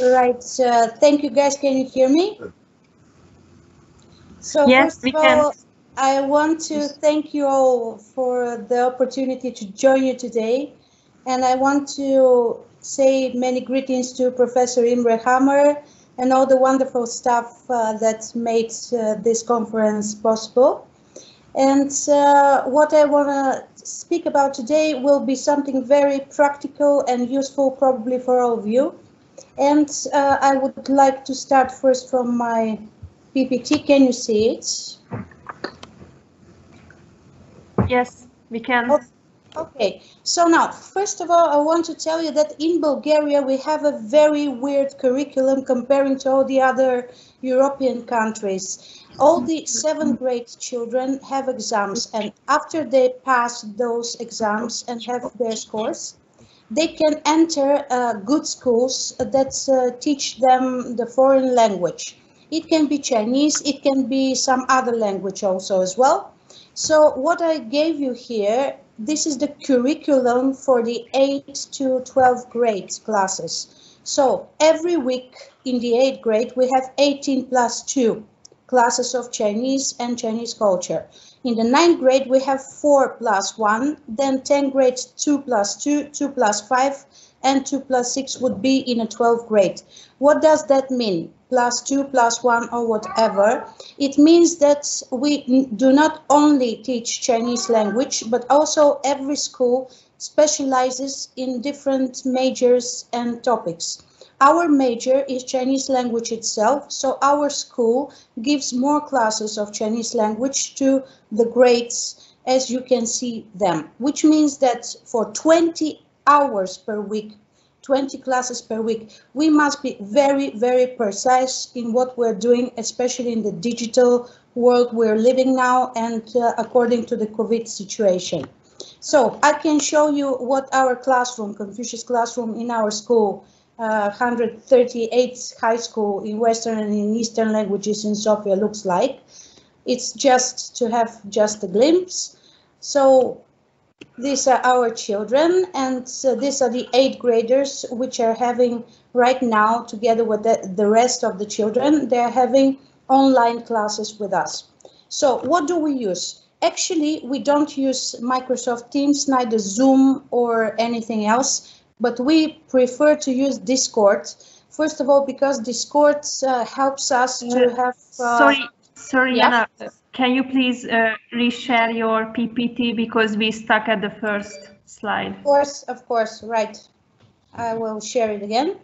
Right. Thank you, guys. Can you hear me? So Yes, first we of can. all, I want to thank you all for the opportunity to join you today. And I want to say many greetings to Professor Imre Hammer and all the wonderful staff that made this conference possible. And what I want to speak about today will be something very practical and useful probably for all of you. And I would like to start first from my PPT. Can you see it? Yes, we can. Okay, so now, first of all, I want to tell you that in Bulgaria we have a very weird curriculum comparing to all the other European countries. All the 7th grade children have exams, and after they pass those exams and have their scores, they can enter good schools that teach them the foreign language. It can be Chinese, it can be some other language also as well. So what I gave you here, this is the curriculum for the 8 to 12 grade classes. So every week in the 8th grade, we have 18 plus 2 classes of Chinese and Chinese culture. In the 9th grade, we have 4 plus 1, then 10th grade, 2 plus 2, 2 plus 5, and 2 plus 6 would be in a 12th grade. What does that mean? Plus 2, plus 1, or whatever. It means that we do not only teach Chinese language, but also every school specializes in different majors and topics. Our major is Chinese language itself, so our school gives more classes of Chinese language to the grades as you can see them, which means that for 20 hours per week, 20 classes per week, we must be very, very precise in what we're doing, especially in the digital world we're living now and according to the COVID situation. So I can show you what our classroom, Confucius classroom in our school, 138 high school in Western and in Eastern languages in Sofia looks like. It's just to have just a glimpse. So these are our children, and these are the 8th graders which are having right now, together with the rest of the children, they're having online classes with us. So what do we use? Actually, we don't use Microsoft Teams, neither Zoom or anything else, but we prefer to use Discord. First of all, because Discord helps us to have... Sorry, yeah? Yana, can you please reshare your PPT because we stuck at the first slide? Of course, right. I will share it again.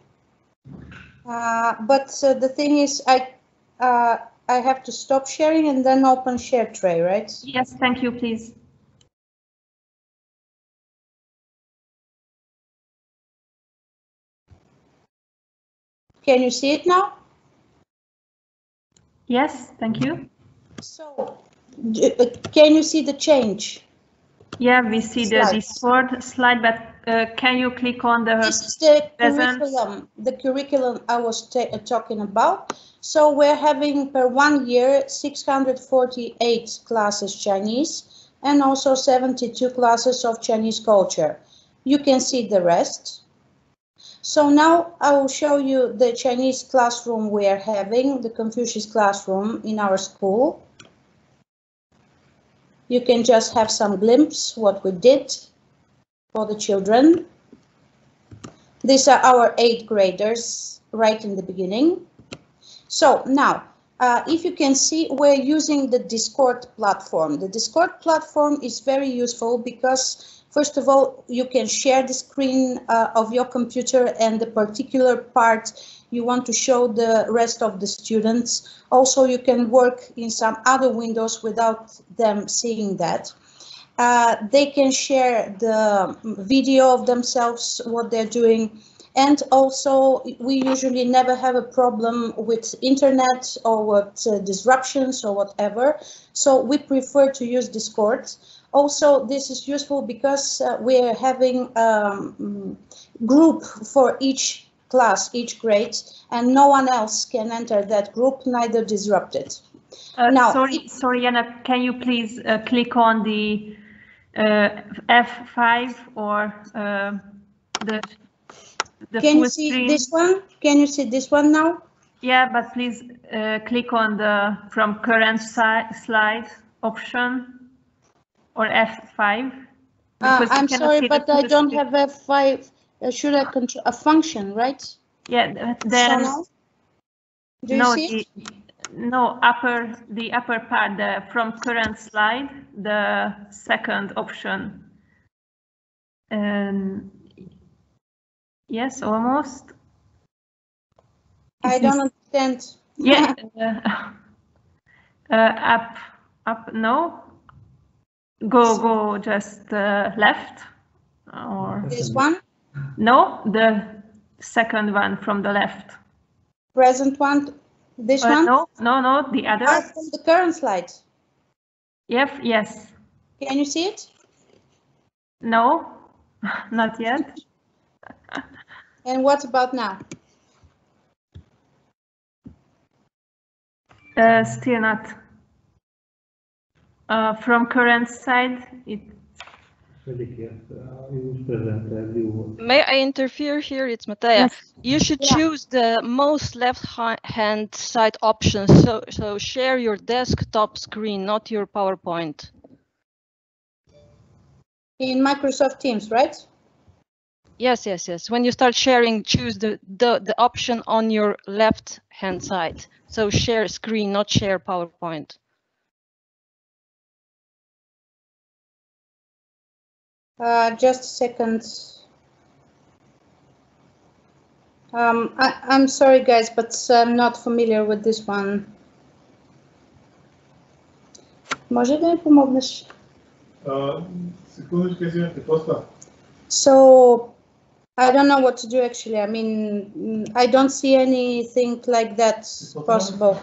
But the thing is, I have to stop sharing and then open share tray, right? Yes, thank you, please. Can you see it now? Yes, thank you. So, can you see the change? Yeah, we see the Discord slide, but can you click on the This is the present? curriculum I was talking about. So we're having per 1 year 648 classes Chinese and also 72 classes of Chinese culture. You can see the rest. So now I will show you the Chinese classroom we are having, the Confucius classroom in our school. You can just have some glimpse what we did for the children. These are our 8th graders right in the beginning. So now, if you can see, we're using the Discord platform. The Discord platform is very useful because, first of all, you can share the screen of your computer and the particular part you want to show the rest of the students. Also, you can work in some other windows without them seeing that. They can share the video of themselves, what they're doing. And also, we usually never have a problem with internet or with disruptions or whatever. So we prefer to use Discord. Also, this is useful because we are having group for each class, each grade, and no one else can enter that group, neither disrupt it. Now, sorry, Yana, can you please click on the F5 or the Can you see this one? Can you see this one now? Yeah, but please click on the from current slide option or F5. I'm sorry, but I don't have F5. Should I control a function, right? Yeah, then so do you see it? The upper part, from current slide, the second option. Yes, almost. I don't understand. Yeah. Up. No. Go just left. Or this one? No, the second one from the left. Present one? This one? No, the other. From the current slide. Yes. Can you see it? No, not yet. And what about now? Still not. From current side, it. May I interfere here? It's Mataya. Yes. You should choose the most left-hand side option. So share your desktop screen, not your PowerPoint. In Microsoft Teams, right? Yes. When you start sharing, choose the option on your left-hand side. So share screen, not share PowerPoint. Just a second. I'm sorry, guys, but I'm not familiar with this one. Може да ми помогнеш? Секундочка, извинете, какво? So, I don't know what to do actually. I mean, I don't see anything like that possible.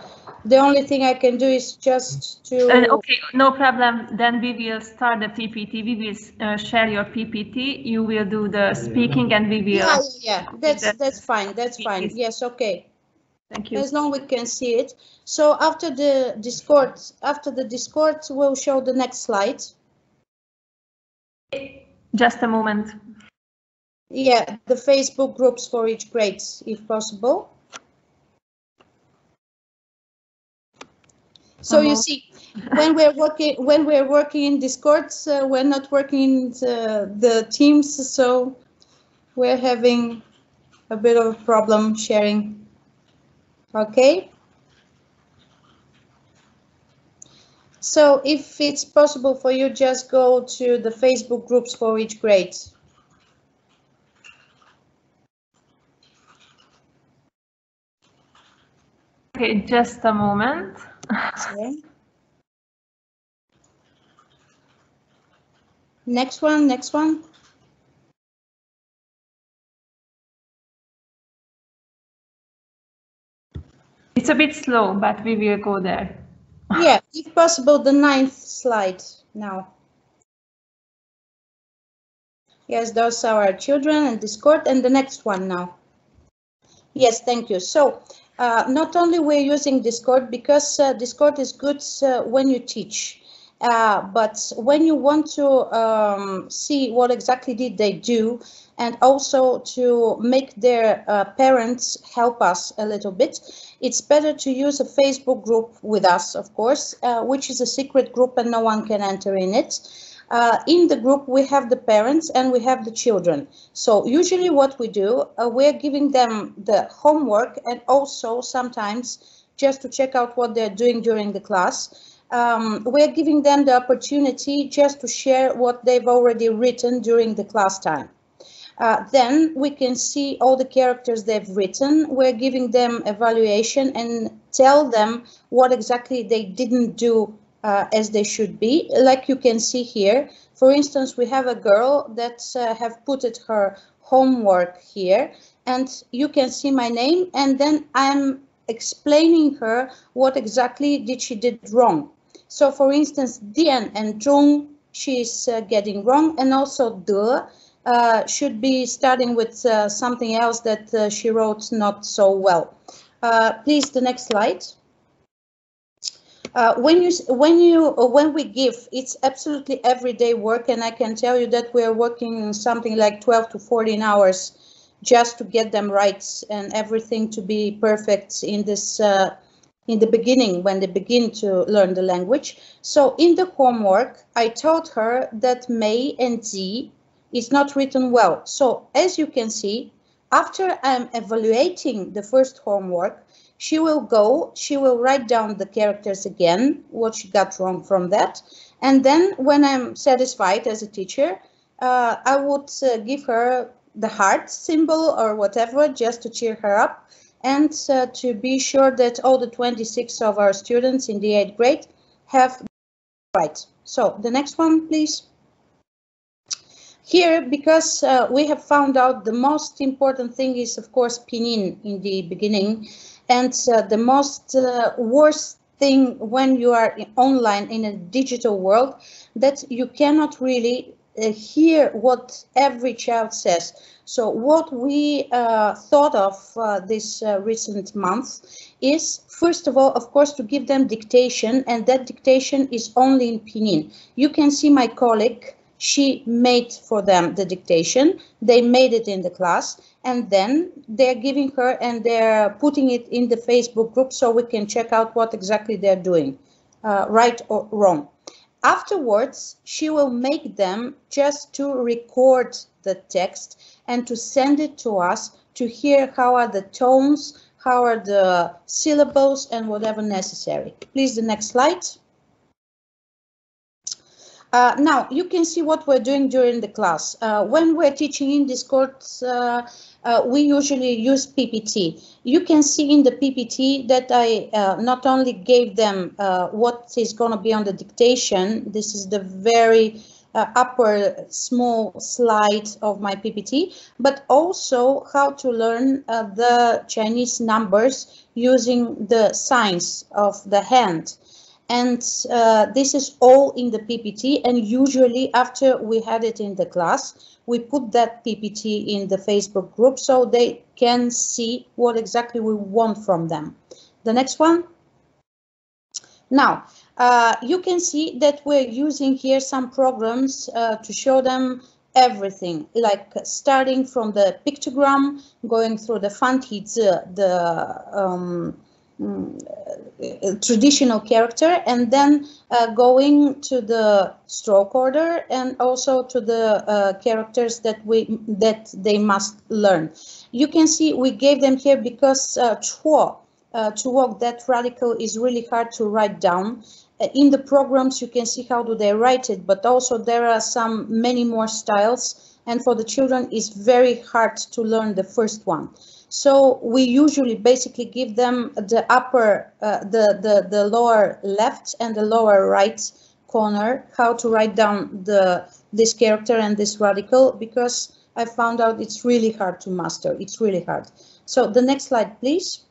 The only thing I can do is just to... Okay, no problem. Then we will start the PPT. We will share your PPT. You will do the speaking and we will... Yeah, that's fine. That's fine. Yes, okay. Thank you. As long as we can see it. So after the Discord, we'll show the next slide. Just a moment. Yeah, the Facebook groups for each grade, if possible. So you see, when we're working in Discord, we're not working in the Teams, so we're having a bit of a problem sharing. Okay. So if it's possible for you, just go to the Facebook groups for each grade. Okay, just a moment. Okay. Next one. It's a bit slow, but we will go there. Yeah, if possible, the 9th slide now. Yes, those are our children and Discord, and the next one now. Yes, thank you. So not only we're using Discord because Discord is good when you teach, but when you want to see what exactly did they do, and also to make their parents help us a little bit, it's better to use a Facebook group with us, of course, which is a secret group and no one can enter in it. In the group, we have the parents and we have the children. So usually what we do, we're giving them the homework and also sometimes just to check out what they're doing during the class. We're giving them the opportunity just to share what they've already written during the class time. Then we can see all the characters they've written. We're giving them evaluation and tell them what exactly they didn't do as they should be. Like you can see here, for instance, we have a girl that have put her homework here, and you can see my name, and then I'm explaining her what exactly did she did wrong. So for instance, Dien and Trung, she's getting wrong, and also De should be starting with something else that she wrote not so well. Please, the next slide. When we give, it's absolutely everyday work, and I can tell you that we are working something like 12 to 14 hours just to get them right and everything to be perfect in this in the beginning when they begin to learn the language. So in the homework, I told her that May and Z is not written well. So as you can see, after I'm evaluating the first homework, she will write down the characters again, what she got wrong from that. And then when I'm satisfied as a teacher, I would give her the heart symbol or whatever, just to cheer her up and to be sure that all the 26 of our students in the 8th grade have right. So the next one, please. Here, because we have found out the most important thing is, of course, pinyin in the beginning. And the most worst thing when you are online in a digital world, that you cannot really hear what every child says. So what we thought of this recent month is, first of all, of course, to give them dictation, and that dictation is only in pinyin. You can see my colleague, she made for them the dictation, they made it in the class, and then they're giving her and they're putting it in the Facebook group so we can check out what exactly they're doing, right or wrong. Afterwards, she will make them just to record the text and to send it to us to hear how are the tones, how are the syllables and whatever necessary. Please, the next slide. Now, you can see what we're doing during the class. When we're teaching in Discord, we usually use PPT. You can see in the PPT that I not only gave them what is going to be on the dictation. This is the very upper small slide of my PPT, but also how to learn the Chinese numbers using the signs of the hand. And this is all in the PPT, and usually after we had it in the class, we put that PPT in the Facebook group so they can see what exactly we want from them. The next one. Now, you can see that we're using here some programs to show them everything, like starting from the pictogram, going through the fantizi, the traditional character, and then going to the stroke order and also to the characters that they must learn. You can see we gave them here because chuo, to walk, that radical is really hard to write down. In the programs you can see how do they write it, but also there are many more styles, and for the children it's very hard to learn the first one. So we usually basically give them the upper, the lower left and the lower right corner, how to write down this character and this radical, because I found out it's really hard to master. It's really hard. So the next slide, please.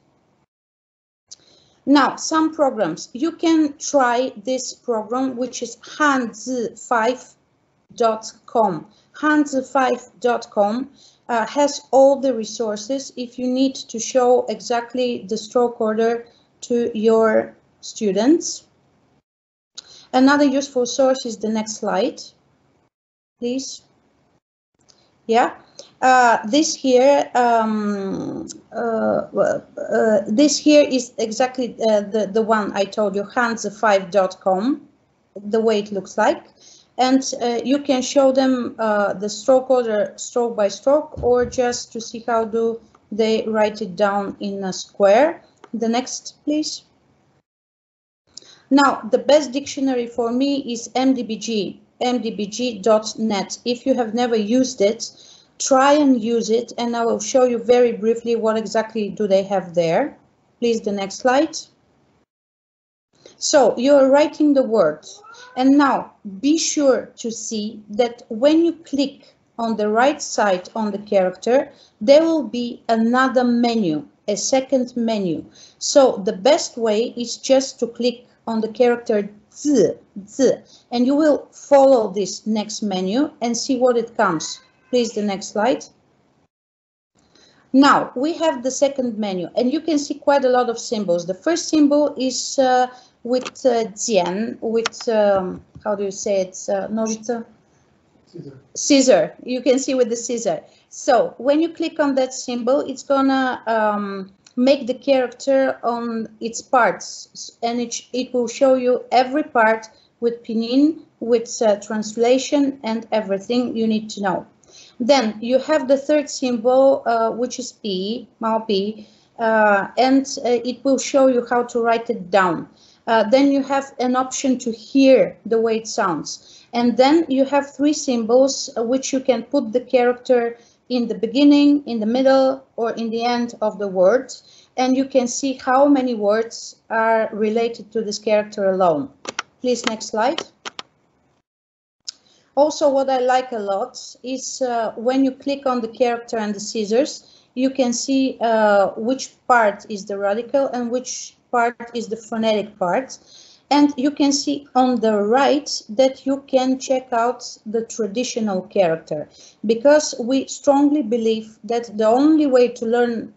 Now, some programs. You can try this program, which is hanzi5.com. Hanzi5.com. Has all the resources if you need to show exactly the stroke order to your students. Another useful source is the next slide, please. Yeah, this here is exactly the one I told you, hanzi5.com, the way it looks like. And you can show them the stroke order stroke by stroke, or just to see how do they write it down in a square. The next, please. Now, the best dictionary for me is MDBG, mdbg.net. If you have never used it, try and use it, and I will show you very briefly what exactly do they have there. Please, the next slide. So you're writing the words. And now be sure to see that when you click on the right side on the character, there will be another menu, a second menu. So the best way is just to click on the character Z, and you will follow this next menu and see what it comes. Please, the next slide. Now we have the second menu, and you can see quite a lot of symbols. The first symbol is with jian, with how do you say it? Nožice? Scissor. You can see with the scissor. So when you click on that symbol, it's gonna make the character on its parts, and it will show you every part with pinyin, with translation and everything you need to know. Then you have the third symbol, which is P, Mao P, and it will show you how to write it down. Then you have an option to hear the way it sounds. And then you have three symbols which you can put the character in the beginning, in the middle, or in the end of the word. And you can see how many words are related to this character alone. Please, next slide. Also, what I like a lot is when you click on the character and the scissors, you can see which part is the radical and which part is the phonetic part. And you can see on the right that you can check out the traditional character, because we strongly believe that the only way to learn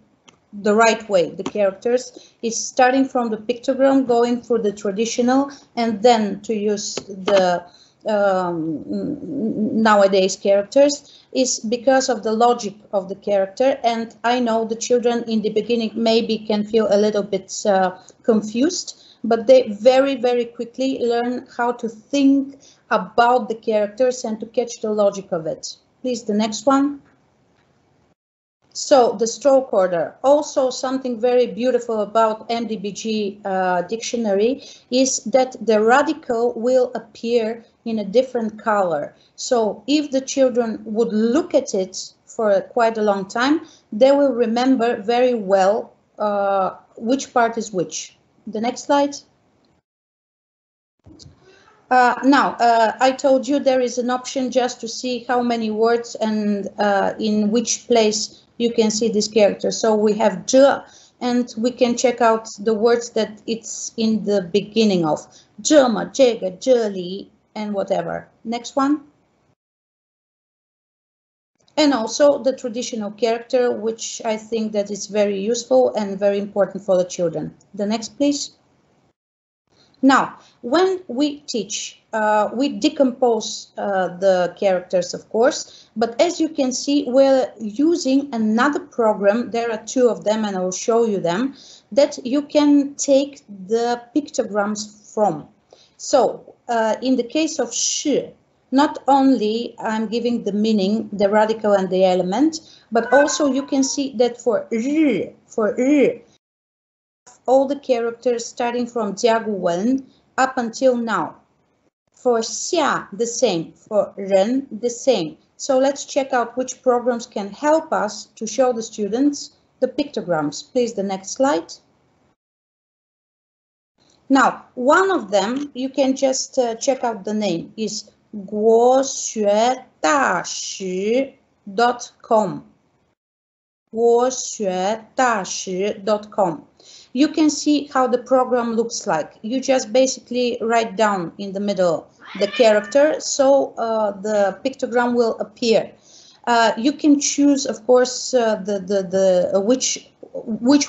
the right way the characters is starting from the pictogram, going through the traditional, and then to use the nowadays characters, is because of the logic of the character. And I know the children in the beginning maybe can feel a little bit confused, but they very, very quickly learn how to think about the characters and to catch the logic of it. Please, the next one. So the stroke order, also something very beautiful about MDBG dictionary is that the radical will appear in a different color. So if the children would look at it for quite a long time, they will remember very well which part is which. The next slide. Now, I told you there is an option just to see how many words and in which place you can see this character. So we have zhe, and we can check out the words that it's in the beginning of. Zhe ma, zhe ge, zhe li, and whatever. Next one. And also the traditional character, which I think that is very useful and very important for the children. The next, please. Now, when we teach, we decompose the characters, of course, but as you can see, we're using another program. There are two of them, and I will show you them, that you can take the pictograms from. So, in the case of shi, not only I'm giving the meaning, the radical and the element, but also you can see that for ri, all the characters starting from jiagu wen up until now. For xia, the same. For ren, the same. So let's check out which programs can help us to show the students the pictograms. Please, the next slide. Now, one of them, you can just check out the name, is guoxuedashi.com. guoxuedashi.com. You can see how the program looks like. You just basically write down in the middle the character, so the pictogram will appear. You can choose, of course, which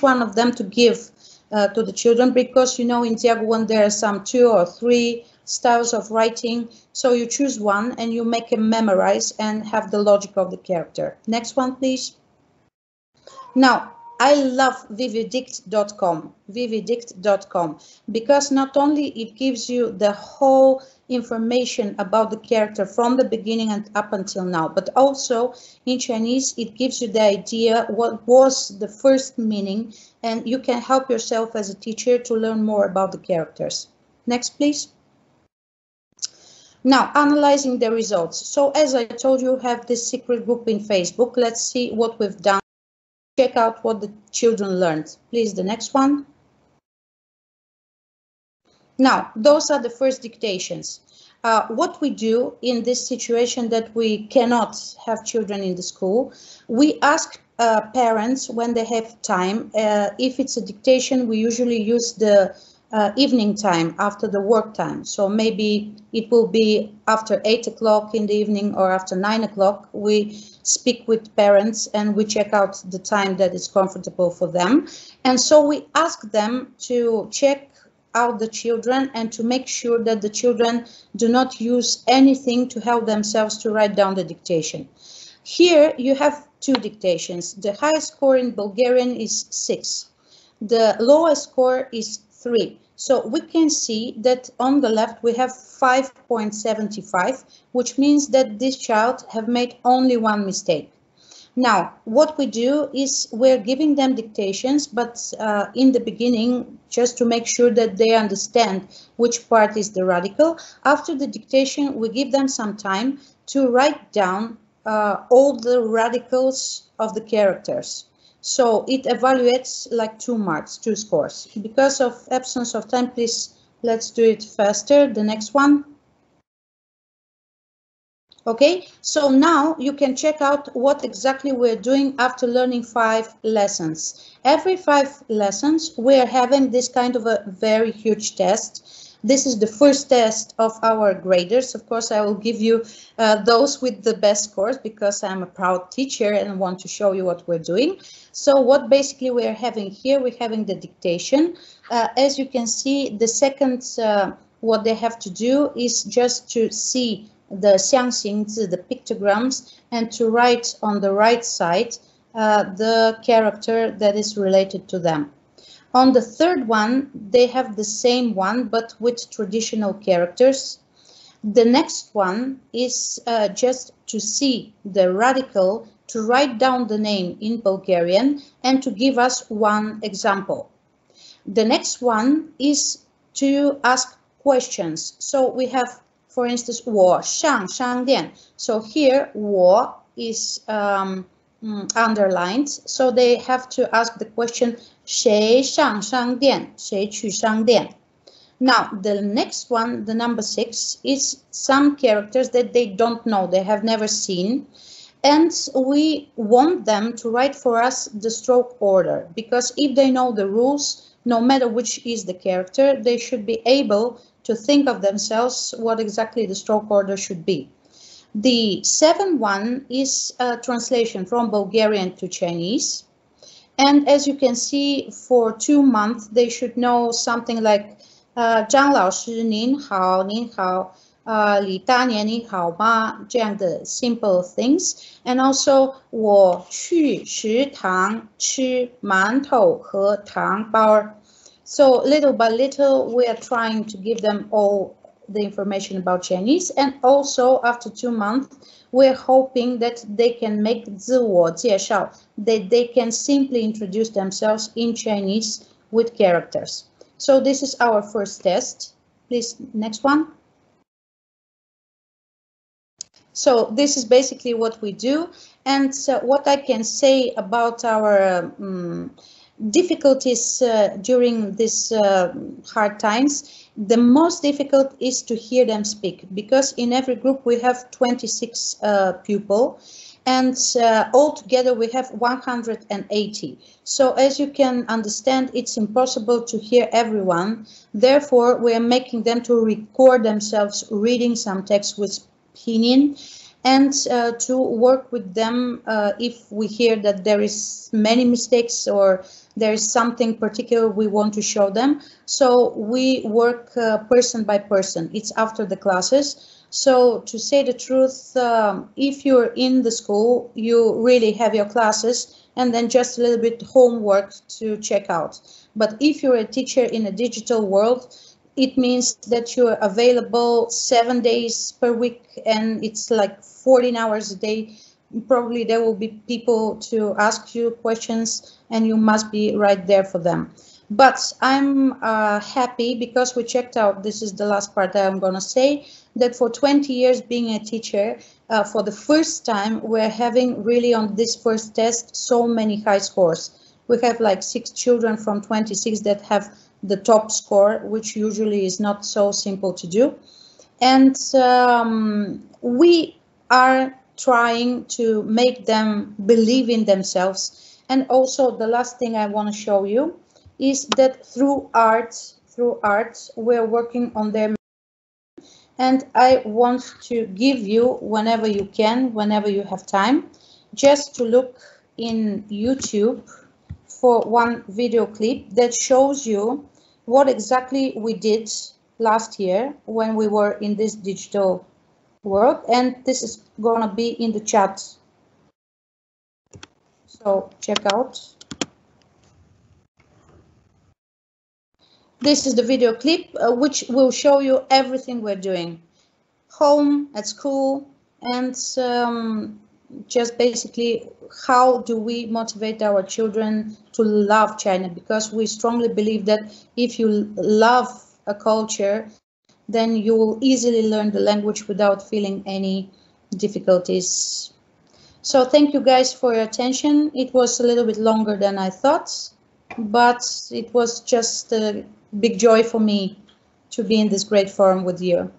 one of them to give to the children, because you know in Tiaguan there are some 2 or 3 styles of writing. So you choose one and you make them memorize and have the logic of the character. Next one, please. Now, I love vividict.com, because not only it gives you the whole information about the character from the beginning and up until now, but also in Chinese, it gives you the idea what was the first meaning, and you can help yourself as a teacher to learn more about the characters. Next, please. Now, analyzing the results. So as I told you, have this secret group in Facebook. Let's see what we've done. Check out what the children learned. Please, the next one. Now, those are the first dictations. What we do in this situation that we cannot have children in the school, we ask parents when they have time. If it's a dictation, we usually use the evening time after the work time. So maybe it will be after 8 o'clock in the evening or after 9 o'clock. We speak with parents and we check out the time that is comfortable for them. And so we ask them to check out the children and to make sure that the children do not use anything to help themselves to write down the dictation. Here you have 2 dictations. The highest score in Bulgarian is 6. The lowest score is 3. So we can see that on the left we have 5.75, which means that this child have made only 1 mistake. Now, what we do is we're giving them dictations, but in the beginning, just to make sure that they understand which part is the radical. After the dictation, we give them some time to write down all the radicals of the characters. So it evaluates like 2 marks, 2 scores. Because of absence of time, please, let's do it faster. The next one. Okay, so now you can check out what exactly we're doing after learning 5 lessons. Every 5 lessons, we're having this kind of a very huge test. This is the first test of our graders. Of course, I will give you those with the best scores because I'm a proud teacher and want to show you what we're doing. So what basically we're having here, we're having the dictation. As you can see, the second, what they have to do is just to see the 象形字, the pictograms, and to write on the right side the character that is related to them. On the third one, they have the same one, but with traditional characters. The next one is just to see the radical, to write down the name in Bulgarian, and to give us 1 example. The next one is to ask questions. So we have, for instance, 我上商店. So here, 我 is underlined. So they have to ask the question, 谁上商店? 谁去商店? Now, the next one, the number 6, is some characters that they don't know, they have never seen. And we want them to write for us the stroke order, because if they know the rules, no matter which is the character, they should be able to think of themselves what exactly the stroke order should be. The 7th one is a translation from Bulgarian to Chinese. And as you can see, for 2 months, they should know something like 张老师您好, 您好, 李大年你好吗? 这样的 simple things. And also 我去食堂吃馒头和糖包. So little by little, we are trying to give them all the information about Chinese. And also after 2 months, we're hoping that they can make 自我介绍, that they can simply introduce themselves in Chinese with characters. So this is our first test. Please, next one. So this is basically what we do. And what I can say about our difficulties during these hard times, the most difficult is to hear them speak, because in every group we have 26 pupils, and altogether we have 180. So as you can understand, it's impossible to hear everyone. Therefore, we are making them to record themselves reading some text with pinyin, and to work with them if we hear that there is many mistakes or there is something particular we want to show them. So we work person by person. It's after the classes. So to say the truth, if you're in the school, you really have your classes and then just a little bit homework to check out. But if you're a teacher in a digital world, it means that you're available 7 days per week, and it's like 14 hours a day. Probably there will be people to ask you questions, and you must be right there for them. But I'm happy because we checked out, this is the last part that I'm going to say, that for 20 years being a teacher, for the first time, we're having really on this first test so many high scores. We have like 6 children from 26 that have the top score, which usually is not so simple to do. And we are trying to make them believe in themselves. And also the last thing I want to show you is that through art, we're working on their. And I want to give you, whenever you can, whenever you have time, just to look in YouTube for one video clip that shows you what exactly we did last year when we were in this digital world. And this is going to be in the chat. So check out. This is the video clip, which will show you everything we're doing. Home, at school, and just basically how do we motivate our children to love China, because we strongly believe that if you love a culture, then you will easily learn the language without feeling any difficulties. So thank you guys for your attention. It was a little bit longer than I thought, but it was just a big joy for me to be in this great forum with you.